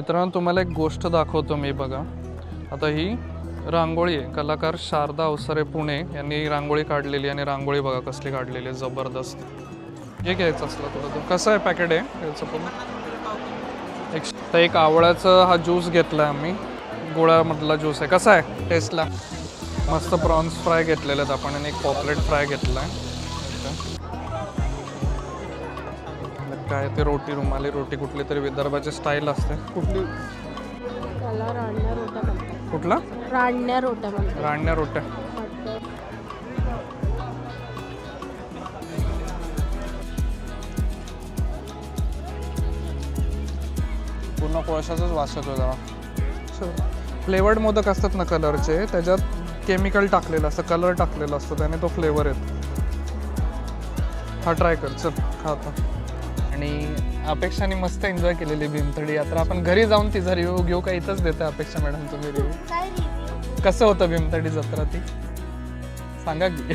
मित्रांनो तुम्हाला एक गोष्ट दाखवतो मी बघा. आता ही रांगोळी आहे. कलाकार शारदा अवसरे पुणे यांनी रांगोळी काढलेली आणि रांगोळी बघा कसली काढलेली आहे, जबरदस्त. हे घ्यायचं असलं तुला तर कसं आहे पॅकेट आहे याचं पूर्ण एक आवळ्याचा हा ज्यूस घेतला आम्ही, गुळामधला ज्यूस आहे. कसा आहे टेस्टला? मस्त प्रॉन्स फ्राय घेतलेले आहेत आपण आणि एक पॉपलेट फ्राय घेतला आहे. काय ते रोटी, रुमाली रोटी कुठली तरी विदर्भाची स्टाईल असते. कुठली? कुठला? राण्या रोट्या म्हणतात. राण्या रोट्या. पूर्ण कोळशाचाच वास येतो जरा. फ्लेवर्ड मोदक असतात ना कलरचे, त्याच्यात केमिकल टाकलेलं असतं, कलर टाकलेला असतो, त्याने तो फ्लेवर येतो. हा ट्राय कर, चल खा आता. आणि अपेक्षाने मस्त एन्जॉय केलेली भीमथडी यात्रा. आपण घरी जाऊन तिचा रिव्ह्यू घेऊ का इथंच देते अपेक्षा मॅडम तुम्ही रिव्ह्यू? कसं होतं भीमथडी जत्रा ती सांगा की.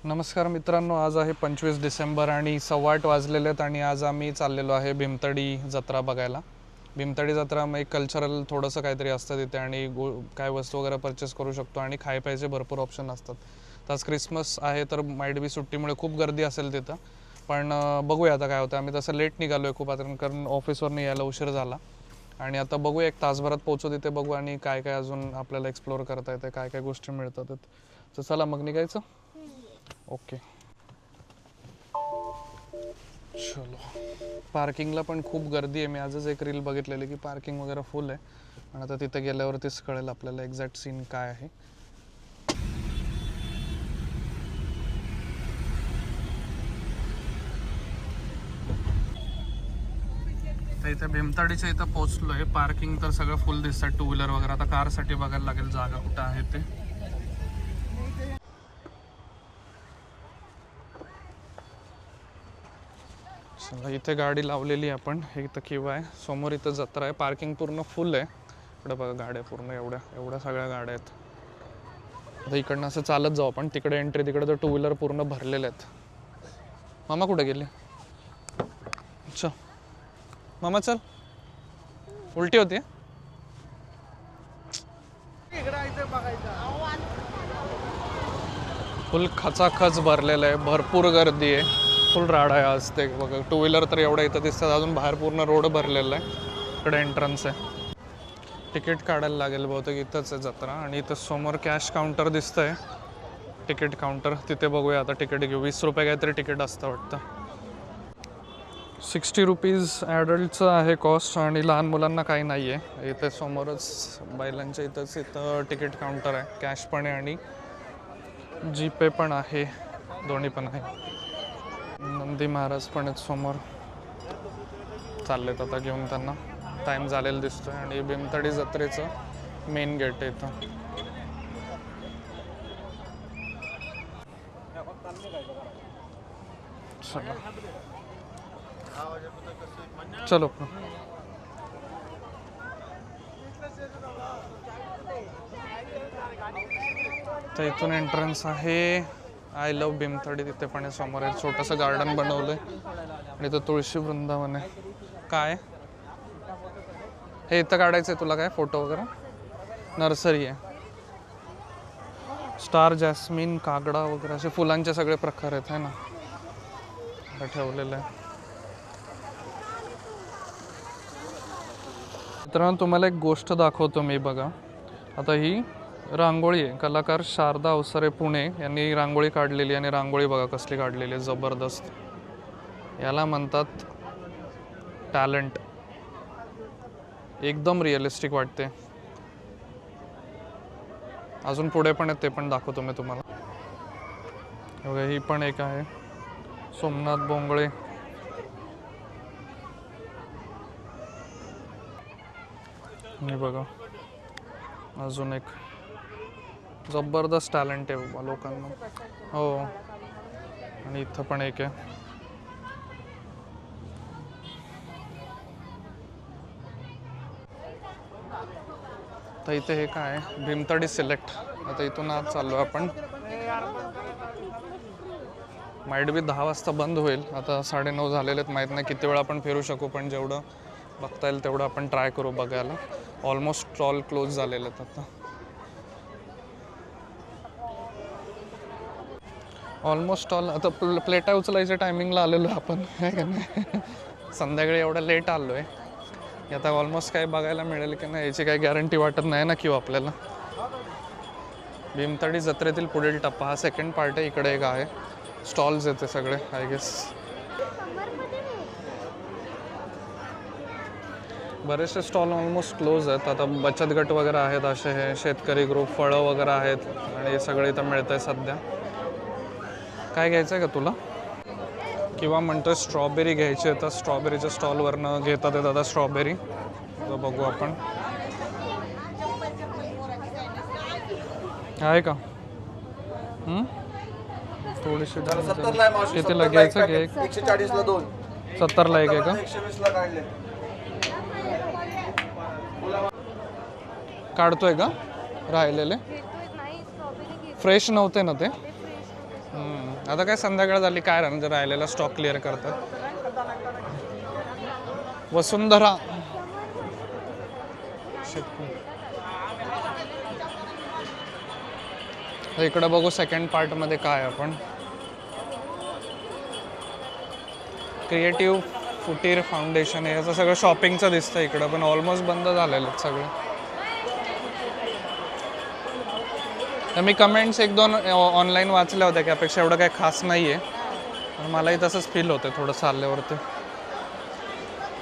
नमस्कार मित्रांनो, आज आहे 25 डिसेंबर आणि 8:15 वाजलेले आहेत आणि आज आम्ही चाललेलो आहे भीमथडी जत्रा बघायला. भीमथडी जत्रा मग एक कल्चरल थोडंसं काहीतरी असतं तिथे आणि काय वस्तू वगैरे परचेस करू शकतो आणि खाय प्यायचे भरपूर ऑप्शन असतात. तर आज क्रिसमस आहे तर माइट बी सुट्टीमुळे खूप गर्दी असेल तिथं, पण बघूया आता काय होतं. आम्ही तसं लेट निघालो आहे खूप आता, कारण ऑफिसवरून यायला उशीर झाला आणि आता बघूया एक तासभरात पोहोचू तिथे, बघू आणि काय काय अजून आपल्याला एक्सप्लोअर करता येते, काय काय गोष्टी मिळतात. तर चला मग निघायचं. ओके चलो. पार्किंगला पण खूप गर्दी आहे. मी आजच एक रील बघितलेली की पार्किंग वगैरे फुल आहे, आणि आता तिथे गेल्यावरतीच कळेल आपल्याला एक्झॅक्ट सीन काय आहे. तर इथे भीमथडीच्या इथं पोहोचलो आहे. पार्किंग तर सगळं फुल दिसतात, टू व्हीलर वगैरे. आता कारसाठी बघायला लागेल जागा कुठं आहे ते. चला इथे गाडी लावलेली आपण, हे इथं किंवा आहे समोर, इथं जत्रा आहे. पार्किंग पूर्ण फुल आहे. इकडे बघा गाड्या पूर्ण एवढ्या सगळ्या गाड्या आहेत. आता इकडनं असं चालत जाऊ आपण, तिकडे एंट्री, तिकडे तर टू व्हीलर पूर्ण भरलेले आहेत. मामा कुठे गेले? अच्छा मामा चल, उलटी होती. फुल खचाखच भरलेलं आहे, भरपूर गर्दी आहे, फुल राडा आहे आज. ते बघा टू व्हीलर तर एवढं इथं दिसतात, अजून बाहेर पूर्ण रोड भरलेला आहे. इकडे एंट्रन्स आहे, तिकीट काढायला लागेल बहुतेक. इथंच आहे जत्रा आणि इथं समोर कॅश काउंटर दिसतंय, तिकीट काउंटर. तिथे बघूया आता तिकीट घेऊ. 20 रुपये काहीतरी तिकीट असतं वाटतं. 60 रुपीज ॲडल्टचं आहे कॉस्ट आणि लहान मुलांना काही नाही आहे. इथे समोरच बैलांच्या इथं तिकीट काउंटर आहे, कॅश पण आहे आणि जीपे पण आहे, दोन्ही पण आहे. नंदी महाराज पण आहेत समोर, चाललेत आता घेऊन त्यांना. टाईम झालेला दिसतोय आणि भीमथडी जत्रेचं मेन गेट आहे इथं. चलो तर इथून एंट्रन्स आहे. आय लव्ह भीमथडी तिथे पण आहे समोर. एक छोटंसं गार्डन बनवलंय आणि इथं तुळशी वृंदावन आहे. काय हे इथं काढायचं आहे तुला? काय फोटो वगैरे? नर्सरी आहे, स्टार, जॅस्मिन, कागडा वगैरे असे फुलांचे सगळे प्रकार आहेत है ना, ठेवलेलं आहे. मित्रांनो तुम्हाला एक गोष्ट दाखवतो मी बघा. आता ही रांगोळी आहे. कलाकार शारदा अवसरे पुणे यांनी रांगोळी काढलेली आणि रांगोळी बघा कसली काढलेली आहे, जबरदस्त. याला म्हणतात टॅलेंट. एकदम रिअलिस्टिक वाटते. अजून पुढे पण आहेत, ते पण दाखवतो मी तुम्हाला. ही पण एक आहे, सोमनाथ बोंगळे. हे बघा अजून एक. जबरदस्त टॅलेंट आहे बाबा लोकांना. हो, आणि इथं पण एक आहे. तर इथे हे काय, भीमथडी सिलेक्ट. आता इथून आज चाललो आपण. माईट बी 10 वाजता बंद होईल. आता 9:30 झालेले आहेत. माहीत नाही किती वेळ आपण फिरू शकू, पण जेवढं बघता येईल तेवढं आपण ट्राय करू बघायला. ऑलमोस्ट स्टॉल क्लोज झालेले आहेत आता. ऑलमोस्ट स्टॉल आता प्लेटा उचलायच्या टायमिंगला आलेलो आपण, आहे का नाही. संध्याकाळी एवढं लेट आलो आहे. आता ऑलमोस्ट काही बघायला मिळेल की नाही याची काही गॅरंटी वाटत नाही ना किंवा आपल्याला. भीमतडी जत्रेतील पुढील टप्पा हा सेकंड पार्ट आहे. इकडे एक आहे, स्टॉल्स येते सगळे आय गेस. बरेचसे स्टॉल ऑलमोस्ट क्लोज आहेत. आता बचत गट वगैरे आहेत, असे हे शेतकरी ग्रुप, फळं वगैरे आहेत आणि हे सगळे इथं मिळतं आहे सध्या. काय घ्यायचं आहे का तुला? किंवा म्हणतोय स्ट्रॉबेरी घ्यायची आहे, तर स्ट्रॉबेरीच्या स्टॉलवरनं घेतात येत आता स्ट्रॉबेरी. तर बघू आपण आहे का. थोडीशी कितीला घ्यायचं की 140 ला 2, 70ला एक आहे का? 120 ला काढले. काढतोय का राहिलेले? फ्रेश नव्हते ना ते. आता काय संध्याकाळ झाली, काय राहणार, राहिलेला स्टॉक क्लिअर करतात. वसुंधरा इकडं बघू सेकंड पार्टमध्ये काय आपण. क्रिएटिव्ह फुटीर फाउंडेशन आहे, याचं सगळं शॉपिंगचं दिसतं इकडं, पण ऑलमोस्ट बंद झालेलं आहेत सगळे. तर मी कमेंट्स 1-2 ऑनलाईन वाचल्या होत्या की अपेक्षा एवढं काही खास नाही आहे, पण मलाही तसंच फील होतं थोडं चालल्यावरती.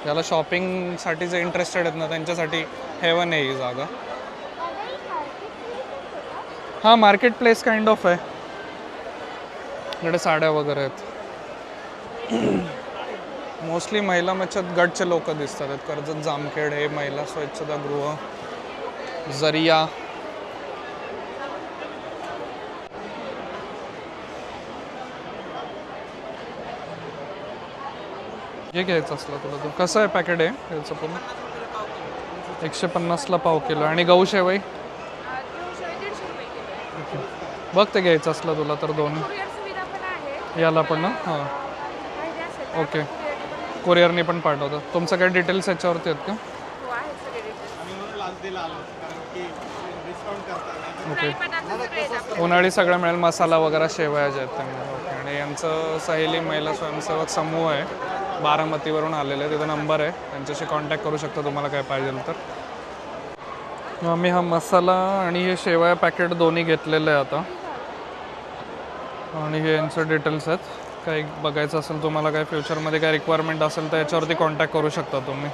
ज्याला शॉपिंगसाठी जे इंटरेस्टेड आहेत ना त्यांच्यासाठी हेवन आहे ही जागा. हां, मार्केट प्लेस काइंड ऑफ आहे. इकडे साड्या वगैरे आहेत. मोस्टली महिला बचत गटचे लोक दिसतात आहेत. कर्जत जामखेड हे महिला स्वच्छतागृह, जरिया. हे घ्यायचं असलं तुला तर कसं आहे पॅकेट आहे याचं पूर्ण? 150ला पाव किलो. आणि गहू शेवई बघ, ते घ्यायचं असलं तुला तर दोन्ही याला पण ना. हां, ओके. कुरिअरने पण पाठवतं. तुमचं काही डिटेल्स याच्यावरती आहेत का? ओके. उन्हाळी सगळं मिळेल, मसाला वगैरे, शेवया ज्या आहेत त्यामुळे. ओके. आणि यांचं सहेली महिला स्वयंसेवक समूह आहे, बारामतीवरून आलेले आहे. तिथं नंबर आहे, त्यांच्याशी कॉन्टॅक्ट करू शकता तुम्हाला काय पाहिजे तर. आम्ही हा मसाला आणि हे शेवया पॅकेट दोन्ही घेतलेलं आहे आता. आणि हे यांचं डिटेल्स आहेत. काही बघायचं असेल तुम्हाला, काय फ्युचरमध्ये काय रिक्वायरमेंट असेल तर याच्यावरती कॉन्टॅक्ट करू शकता तुम्ही.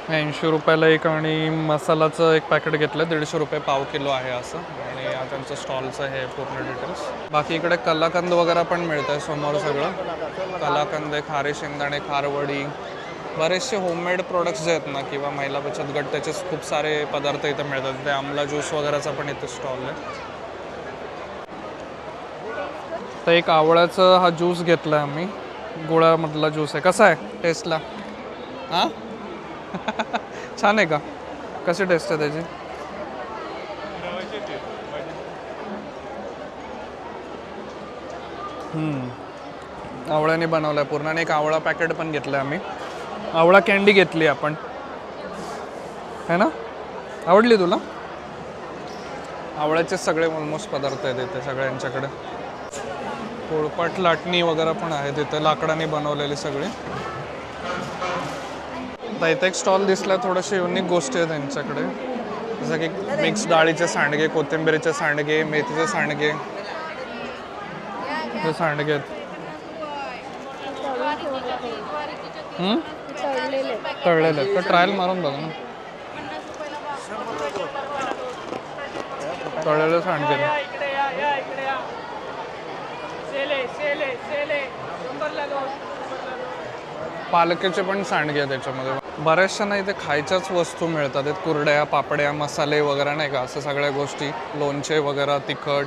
80 रुपयाला एक. आणि मसालाचं एक पॅकेट घेतलं, 150 रुपये पाव किलो आहे असं. आणि त्यांचं स्टॉलचं हे पूर्ण डिटेल्स. बाकी इकडे कलाकंद वगैरे पण मिळतं आहे समोर सगळं. कलाकंद, खारे शेंगदाणे, खारवडी, बरेचसे होममेड प्रोडक्ट्स जे आहेत ना किंवा महिला बचत गट त्याचे खूप सारे पदार्थ इथं मिळतात. ते आमला ज्यूस वगैरेचा पण इथे स्टॉल आहे. तर एक आवळ्याचा हा ज्यूस घेतला आहे आम्ही, गुळामधला ज्यूस आहे. कसा आहे टेस्टला? हां छान आहे का? कशी टेस्ट आहे त्याची? आवळ्याने बनवलं आहे पूर्ण. आणि एक आवळा पॅकेट पण घेतलं आहे आम्ही. आवळा कॅन्डी घेतली आपण, है ना? आवडली तुला? आवळ्याचे सगळे ऑलमोस्ट पदार्थ आहेत इथे सगळ्यांच्याकडे. पोळपाट, लाटणी वगैरे पण आहे तिथे, लाकडाने बनवलेली सगळी. आता इथे एक स्टॉल दिसला, थोडेसे युनिक गोष्टी आहेत त्यांच्याकडे, जसं की मिक्स डाळीचे सांडगे, कोथिंबीरीचे सांडगे, मेथीचे सांडगे. हे सांडगे आहेत. तळलेले आहेत तर ट्रायल मारून बघ ना. तळलेले सांडगे. पालकाचे पण सांडगे आहेत त्याच्यामध्ये. बऱ्याचशा नाही ते खायच्याच वस्तू मिळतात. ते कुरड्या, पापड्या, मसाले वगैरे नाही का, असं सगळ्या गोष्टी. लोणचे वगैरे, तिखट,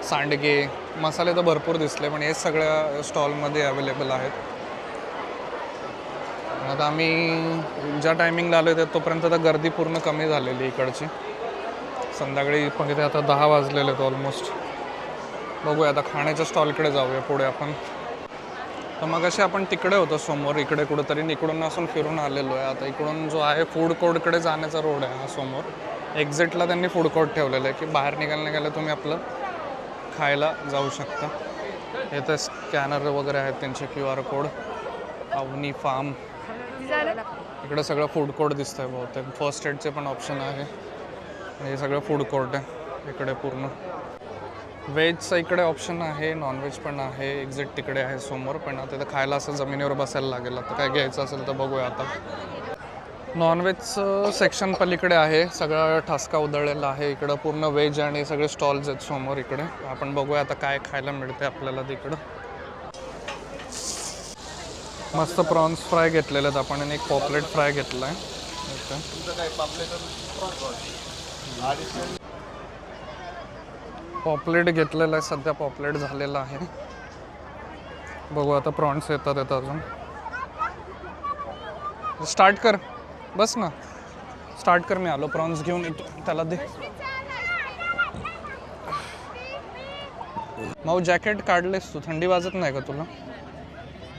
सांडगे, मसाले तर भरपूर दिसले, पण हे सगळ्या स्टॉलमध्ये अवेलेबल आहेत. आता आम्ही ज्या टायमिंगला आलो आहे तोपर्यंत तर गर्दी पूर्ण कमी झालेली इकडची. संध्याकाळी पण इथे आता 10 वाजलेले आहेत ऑलमोस्ट. बघूया आता खाण्याच्या स्टॉलकडे जाऊया पुढे आपण. तर मग असे आपण तिकडे होतो समोर, इकडे कुठंतरी इकडून असून फिरून आलेलो आहे. आता इकडून जो आहे फूड कोर्टकडे जाण्याचा रोड आहे हा समोर. एक्झिटला त्यांनी फूड कोर्ट ठेवलेलं आहे की बाहेर निघायला गेलं तुम्ही आपलं खायला जाऊ शकता. इथे स्कॅनर वगैरे आहेत त्यांचे, QR कोड. अवनी फार्म, इकडे सगळं फूड कोर्ट दिसतं आहे बहुतेक. फर्स्ट एडचे पण ऑप्शन आहे. हे सगळं फूड कोर्ट आहे इकडे पूर्ण. व्हेजचं इकडे ऑप्शन आहे, नॉनव्हेज पण आहे. एक्झिट तिकडे आहे समोर. पण आता तिथं खायला असं जमिनीवर बसायला लागेल. आता काय घ्यायचं असेल तर बघूया आता. नॉनव्हेजचं सेक्शन पलीकडे आहे, सगळं ठसका उधळलेला आहे. इकडं पूर्ण व्हेज आणि सगळे स्टॉल्स आहेत समोर इकडे. आपण बघूया आता काय खायला मिळते आपल्याला तिकडं. मस्त प्रॉन्स फ्राय घेतलेले आहेत आपण आणि एक पॉपलेट फ्राय घेतला आहे. पॉपलेट घेतलेला आहे सध्या, पॉपलेट झालेला आहे. बघू आता प्रॉन्स येतात अजून. स्टार्ट कर, बस ना, स्टार्ट कर. मी आलो, प्रॉन्स घेऊन येतो. त्याला दे. माऊ जॅकेट काढलेस तू, थंडी वाजत नाही का तुला?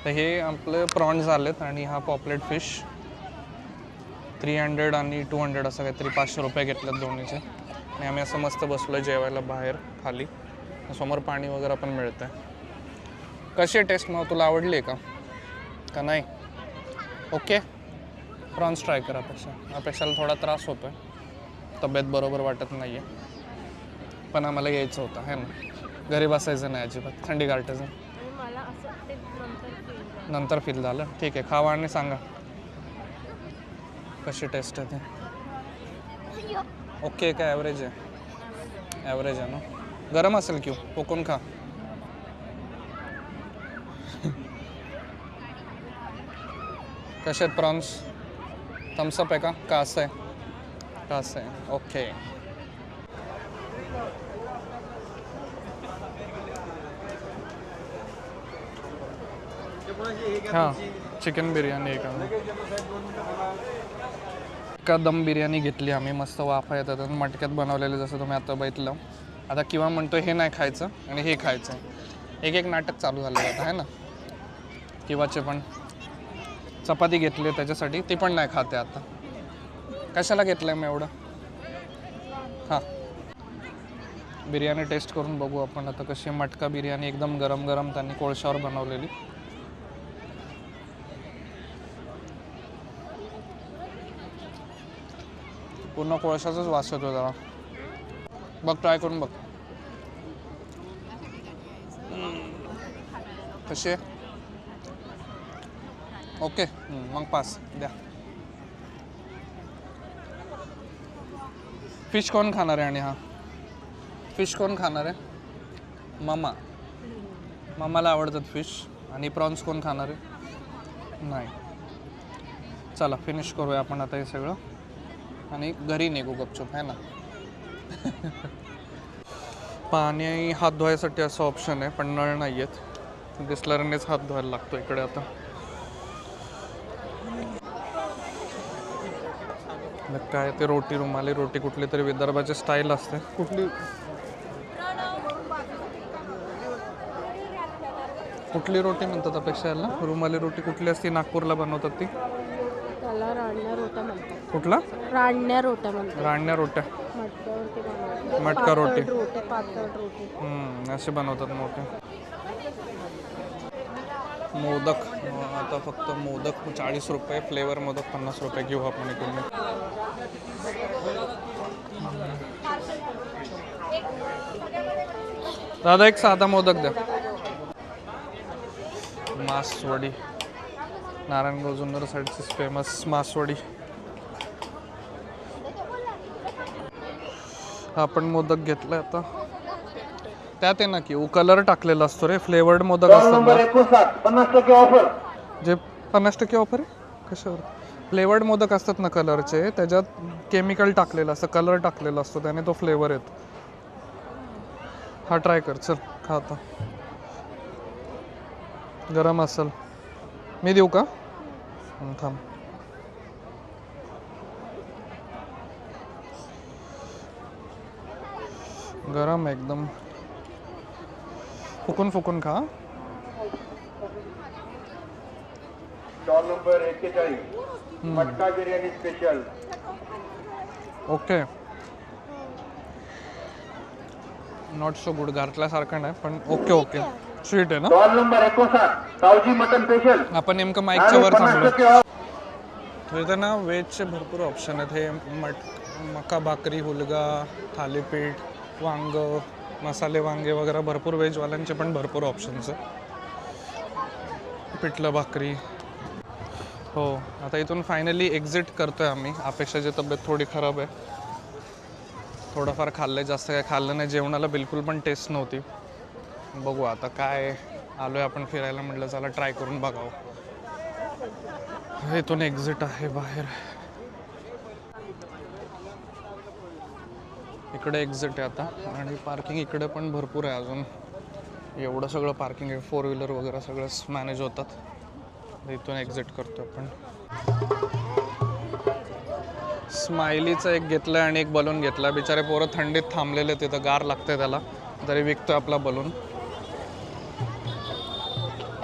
तर हे आपले प्रॉन्स आलेत आणि हा पॉपलेट फिश 300 आणि 200 असं काहीतरी 500 रुपये घेतलेत दोन्हीचे. आणि आम्ही असं मस्त बसलो जेवायला बाहेर खाली. समोर पाणी वगैरे पण मिळतं आहे. कशी आहे टेस्ट? मग तुला आवडली आहे का नाही? ओके, प्रॉन्स ट्राय कर. अपेक्षाला थोडा त्रास होतो आहे, तब्येत बरोबर वाटत नाही आहे. पण आम्हाला यायचं होतं आहे ना, घरी बसायचं नाही अजिबात, थंडी गारठ्याचं. नंतर फील झालं. ठीक आहे, खावा आणि सांगा कशी टेस्ट आहे ते. ओके काय ॲव्हरेज आहे? ॲव्हरेज आहे ना. गरम असेल क्यू कोकून खा. कसे आहेत प्रॉन्स? थम्सअप आहे का असं आहे? का असं आहे? ओके. हां, चिकन बिर्याणी का दम बिर्याणी घेतली आम्ही. मस्त वाफा येतात आणि मटक्यात बनवलेले जसं तुम्ही आता बघितलं. आता किंवा म्हणतो हे नाही खायचं आणि हे खायचं. एक नाटक चालू झालं आता आहे ना. किंवाचे पण चपाती घेतली त्याच्यासाठी, ती पण नाही खाते आता. कशाला घेतलं आहे मग एवढं? हां, बिर्याणी टेस्ट करून बघू आपण आता कशी. मटका बिर्याणी एकदम गरम गरम त्यांनी कोळशावर बनवलेली. पूर्ण कोळशाचाच वास येतो जरा. बघ, ट्राय करून बघ कशी आहे. ओके, मग पास द्या. फिश कोण खाणार आहे? आणि हा फिश कोण खाणार आहे? मामाला आवडतात फिश. आणि प्रॉन्स कोण खाणार आहे? नाही. चला फिनिश करूया आपण आता हे सगळं आणि घरी निघू गपचूप आहे ना. पाणी हात धुवायसाठी असं ऑप्शन आहे, पण नळ नाही आहेत. बिस्लरीनेच हात धुवायला लागतो इकडे आता. काय ते रोटी, रुमाली रोटी कुठली तरी विदर्भाची स्टाईल असते. कुठली रोटी म्हणतात अपेक्षा याला? रुमाली रोटी कुठली असते? नागपूरला बनवतात ती. त्याला राण्या रोट्या म्हणतात. कुठला? राण्या रोट्या म्हणतात. राण्या रोट्या, मटक्यावरती बनवतात. मटका रोटी. पातळ रोटी असे बनवतात मोठे. मोदक आता फक्त मोदक 40 रुपये, फ्लेवर मोदक 50 रुपये घेऊ आपण इकडून. दादा एक साधा मोदक द्या. मासवडी, नारायणगाव जुन्नर साईडची फेमस मासवडी. आपण मोदक घेतलाय आता. त्यात आहे ना की कलर टाकलेला असतो रे. फ्लेवर्ड मोदक असतात 50% ऑफर. जे 50% ऑफर आहे कशावर? फ्लेवर्ड मोदक असतात ना कलरचे, त्याच्यात केमिकल टाकलेलं असतं, कलर टाकलेला असतो, त्याने तो फ्लेवर येतो. हा ट्राय कर. चल खा आता. गरम असेल. मी देऊ का? थांब. गरम आहे एकदम, फुकून फुकून खा. स्टॉल नंबर 41 मटका biryani special. Okay, not so good, घातल्यासारखं नाही पण ओके ओके. स्वीट आहे ना. Stall number 59 Saoji mutton special. आपण नेमकं माईकच्या वर थांबलो. तर इथं ना व्हेजचे भरपूर ऑप्शन आहेत. हे मका भाकरी, हुलगा, थालीपीठ, वांग, मसाले वांगे वगैरे भरपूर व्हेजवाल्यांचे पण भरपूर ऑप्शन्स आहे. पिठलं भाकरी. हो, आता इथून फायनली एक्झिट करतोय आम्ही. अपेक्षाची तब्येत थोडी खराब आहे, थोडंफार खाल्लं, जास्त काय खाल्लं नाही. जेवणाला बिलकुल पण टेस्ट नव्हती. बघू आता काय, आलोय आपण फिरायला, म्हटलं चला ट्राय करून बघावं. इथून एक्झिट आहे बाहेर. इकडे एक्झिट आहे आता, आणि पार्किंग इकडे पण भरपूर आहे अजून. एवढं सगळं पार्किंग आहे, 4 व्हीलर वगैरे सगळंच मॅनेज होतात. इथून एक्झिट करतो आपण. स्माइलीचं एक घेतलं आणि एक बलून घेतला. बिचारे पोरं थंडीत थांबलेले, तिथं गार लागतंय त्याला, तरी विकतोय आपला बलून.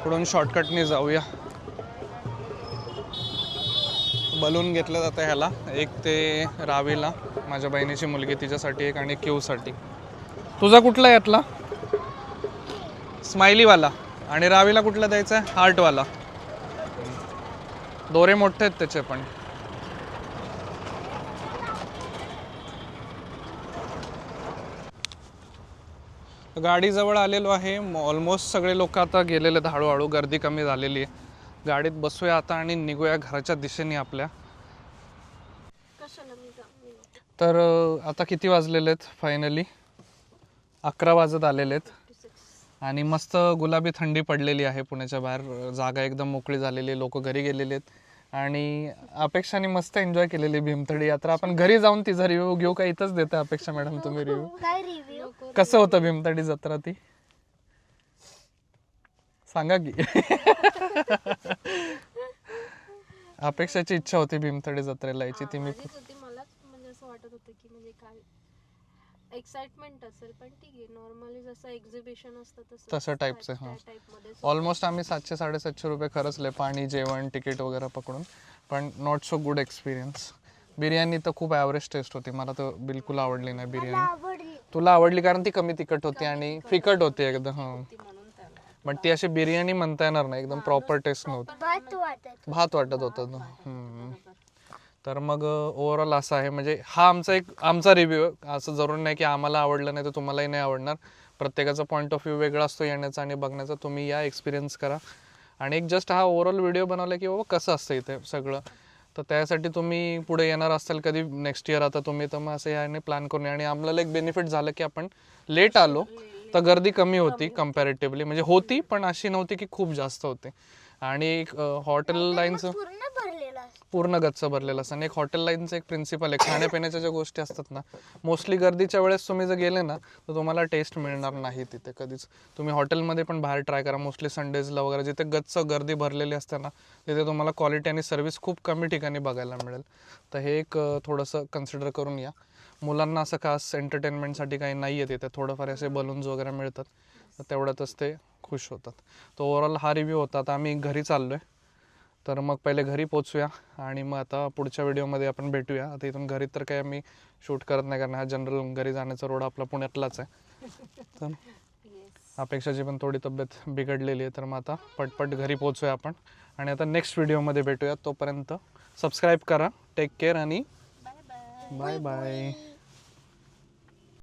पुढून शॉर्टकटने जाऊया. बलून घेतलं जातं ह्याला, एक ते रावीला, माझ्या बहिणीची मुलगी, तिच्यासाठी एक, आणि क्यूसाठी. तुझा कुठला आहे यातला? स्माइलीवाला. आणि रावीला कुठला द्यायचा आहे? हार्टवाला. दोरे मोठे आहेत त्याचे पण. गाडी जवळ आलेलो आहे. ऑलमोस्ट सगळे लोक आता गेलेले आहेत हळूहळू, गर्दी कमी झालेली आहे. गाडीत बसूया आता आणि निघूया घराच्या दिशेने आपल्या. तर आता किती वाजलेले आहेत? फायनली 11 वाजत आलेले आहेत. आणि मस्त गुलाबी थंडी पडलेली आहे पुण्याच्या बाहेर. जागा एकदम मोकळी झालेली, लोक घरी गेलेले आहेत. आणि अपेक्षाने मस्त एन्जॉय केलेली भीमथडी यात्रा. आपण घरी जाऊन तिचा रिव्ह्यू घेऊ का? इथंच देता अपेक्षा मॅडम तुम्ही रिव्ह्यू? कसं होतं भीमथडी जत्रा ती? सांगा की. अपेक्षाची इच्छा होती भीमथडी जत्रेला यायची, ती मी मलाच म्हणजे असं वाटत होतं की म्हणजे काय एक्साइटमेंट असेल, पण ठीक आहे, नॉर्मली जसं एक्झिबिशन असतं तसं टाईपचं. हां, ऑलमोस्ट आम्ही 700-750 रुपये खर्चले, पाणी, जेवण, तिकीट वगैरे पकडून. पण not so good experience. Biryani तर खूप ॲव्हरेज टेस्ट होती, मला तर बिलकुल आवडली नाही बिर्याणी. तुला आवडली कारण ती कमी तिखट होती आणि फिकट होती एकदम. हां, पण ती अशी बिर्याणी म्हणता येणार नाही, एकदम प्रॉपर टेस्ट नव्हती. भात वाटत होतं. तर मग ओव्हरऑल असं आहे, म्हणजे हा आमचा रिव्ह्यू. असं जरूर नाही की आम्हाला आवडलं नाही तर तुम्हालाही नाही आवडणार. प्रत्येकाचा पॉईंट ऑफ व्ह्यू वेगळा असतो येण्याचा आणि बघण्याचा. तुम्ही या, एक्सपिरियन्स करा. आणि एक जस्ट हा ओव्हरऑल व्हिडिओ बनवला की बाबा कसं असतं इथे सगळं. तर त्यासाठी तुम्ही पुढे येणार असाल कधी नेक्स्ट इयर आता तुम्ही, तर मग असं याने प्लॅन करून. आणि आम्हाला एक बेनिफिट झालं की आपण लेट आलो तर गर्दी कमी होती कम्पॅरेटिव्हली. म्हणजे होती पण अशी नव्हती की खूप जास्त होते. आणि हॉटेल लाईनचं पूर्ण गच्च भरलेलं असतं. आणि एक हॉटेल लाईनचं एक प्रिन्सिपल आहे, खाण्यापिण्याच्या ज्या गोष्टी असतात ना, मोस्टली गर्दीच्या वेळेस तुम्ही जर गेले ना तर तुम्हाला टेस्ट मिळणार नाही तिथे कधीच. तुम्ही हॉटेलमध्ये पण बाहेर ट्राय करा, मोस्टली संडेजला वगैरे, जिथे गच्च गर्दी भरलेली असते ना, तिथे तुम्हाला क्वालिटी आणि सर्व्हिस खूप कमी ठिकाणी बघायला मिळेल. तर हे एक थोडंसं कन्सिडर करून या. मुलांना असं खास एंटरटेनमेंटसाठी काही नाही आहे तिथे, थोडंफार असे बलून्स वगैरे मिळतात, तर तेवढ्यातच ते खुश होतात. तर ओव्हरऑल हा रिव्ह्यू होता. आता आम्ही घरी चाललो आहे, तर मग पहिले घरी पोचूया आणि मग आता पुढच्या व्हिडिओमध्ये आपण भेटूया. आता इथून घरी तर काही आम्ही शूट करत नाही, कारण हा जनरल घरी जाण्याचा रोड आपला पुण्यातलाच आहे. तर अपेक्षाची पण थोडी तब्येत बिघडलेली आहे, तर मग आता पटपट घरी पोचूया आपण. आणि आता नेक्स्ट व्हिडिओमध्ये भेटूया. तोपर्यंत सबस्क्राईब करा. टेक केअर आणि बाय बाय.